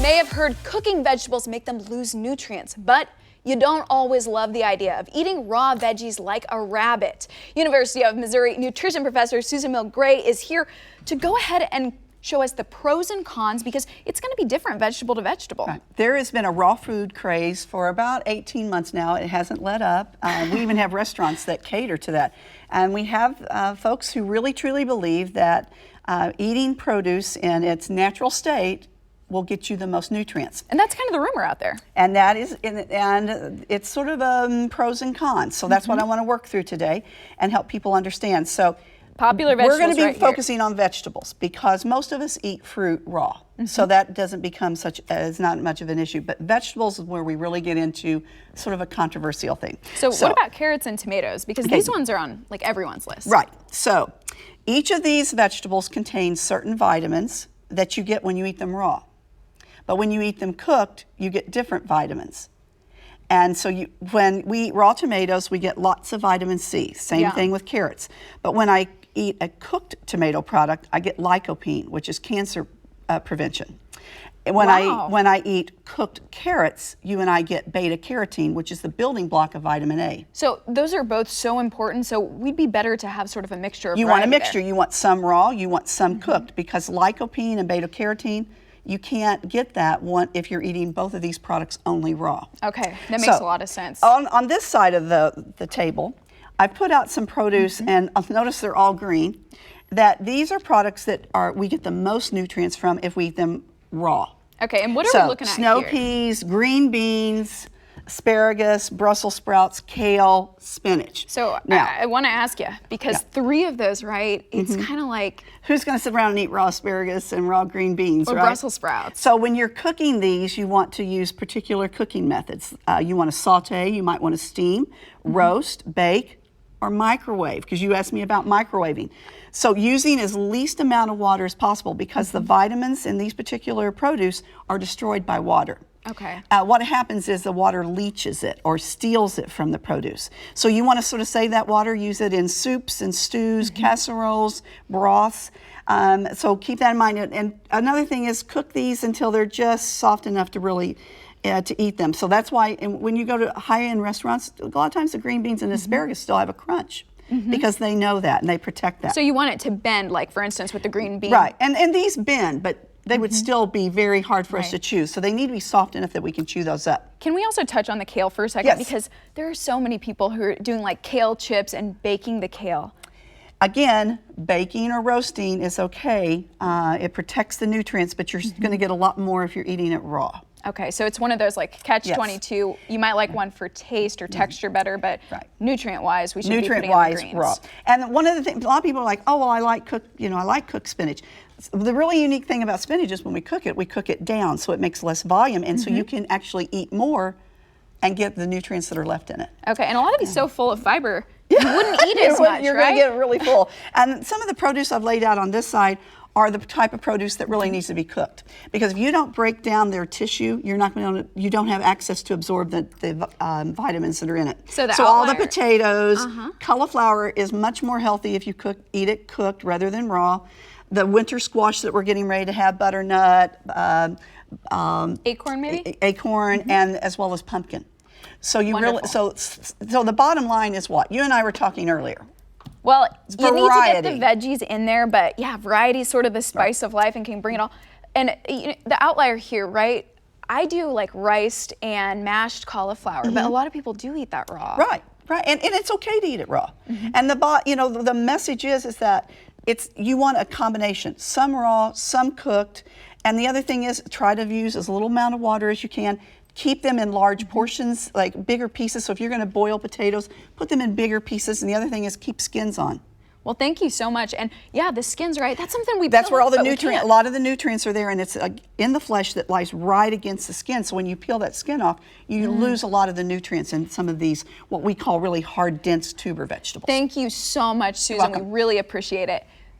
may have heard cooking vegetables make them lose nutrients, but you don't always love the idea of eating raw veggies like a rabbit. University of Missouri nutrition professor Susan Mill-Gray is here to go ahead and show us the pros and cons, because it's going to be different vegetable to vegetable. Right. There has been a raw food craze for about 18 months now. It hasn't let up. We even have restaurants that cater to that. And we have folks who really truly believe that eating produce in its natural state will get you the most nutrients. And that's kind of the rumor out there. And that is, and it's sort of pros and cons. So that's what I want to work through today and help people understand. So popular vegetables. We're going to be right focusing on vegetables because most of us eat fruit raw. So that doesn't become it's not much of an issue. But vegetables is where we really get into sort of a controversial thing. So what about carrots and tomatoes? Because these ones are on like everyone's list. Right. So each of these vegetables contains certain vitamins that you get when you eat them raw. But when you eat them cooked, you get different vitamins. And so when we eat raw tomatoes, we get lots of vitamin C. Same thing with carrots. But when I eat a cooked tomato product, I get lycopene, which is cancer prevention. And when I eat cooked carrots, you and I get beta carotene, which is the building block of vitamin A. So those are both so important. So we'd be better to have sort of a mixture of You want a mixture. You want some raw, you want some cooked, because lycopene and beta carotene, you can't get that one if you're eating both of these products only raw. Okay, that makes a lot of sense. On this side of the table, I put out some produce, and notice they're all green, that these are products that we get the most nutrients from if we eat them raw. Okay, and what are we looking at snow here? peas, green beans, asparagus, Brussels sprouts, kale, spinach. So now, I want to ask you, because 3 of those, right, it's kind of like... Who's going to sit around and eat raw asparagus and raw green beans, or right? Brussels sprouts. So when you're cooking these, you want to use particular cooking methods. You want to saute, you might want to steam, roast, bake, or microwave, because you asked me about microwaving. So using as least amount of water as possible, because the vitamins in these particular produce are destroyed by water. Okay. What happens is the water leaches it or steals it from the produce. So you want to sort of save that water, use it in soups and stews, casseroles, broths. So keep that in mind. And another thing is cook these until they're just soft enough to really to eat them. So that's why when you go to high-end restaurants, a lot of times the green beans and asparagus still have a crunch. Because they know that and they protect that. So you want it to bend, like for instance with the green bean. Right, and these bend, but they would still be very hard for us to chew. So they need to be soft enough that we can chew those up. Can we also touch on the kale for a second? Yes. Because there are so many people who are doing like kale chips and baking the kale. Again, baking or roasting is okay. It protects the nutrients, but you're going to get a lot more if you're eating it raw. Okay, so it's one of those like catch-22. You might like one for taste or texture better, but nutrient-wise, we should be putting in the greens. Raw. And one of the things, a lot of people are like, oh, well, I like cooked spinach. The really unique thing about spinach is when we cook it down, so it makes less volume, and so you can actually eat more and get the nutrients that are left in it. Okay, and a lot of these so full of fiber, you wouldn't eat as much, You're going to get really full. And some of the produce I've laid out on this side are the type of produce that really needs to be cooked. Because if you don't break down their tissue, you don't have access to absorb the vitamins that are in it. So all the potatoes, cauliflower is much more healthy if you eat it cooked rather than raw. The winter squash that we're getting ready to have, butternut, acorn maybe? Acorn, and as well as pumpkin. So you so the bottom line is what? You and I were talking earlier. Well, you need to get the veggies in there, but yeah, variety is sort of the spice of life and can bring it all. And the outlier here, right? I do like riced and mashed cauliflower, but a lot of people do eat that raw. Right, and it's okay to eat it raw. And the message is that you want a combination, some raw, some cooked, and the other thing is try to use as little amount of water as you can. Keep them in large portions, like bigger pieces. So if you're going to boil potatoes, put them in bigger pieces. And the other thing is keep skins on. Well, thank you so much. And yeah, the skins, right? That's something That's where all the nutrients, a lot of the nutrients are there, and it's in the flesh that lies right against the skin. So when you peel that skin off, you lose a lot of the nutrients in some of these, what we call really hard, dense tuber vegetables. Thank you so much, Susan. We really appreciate it.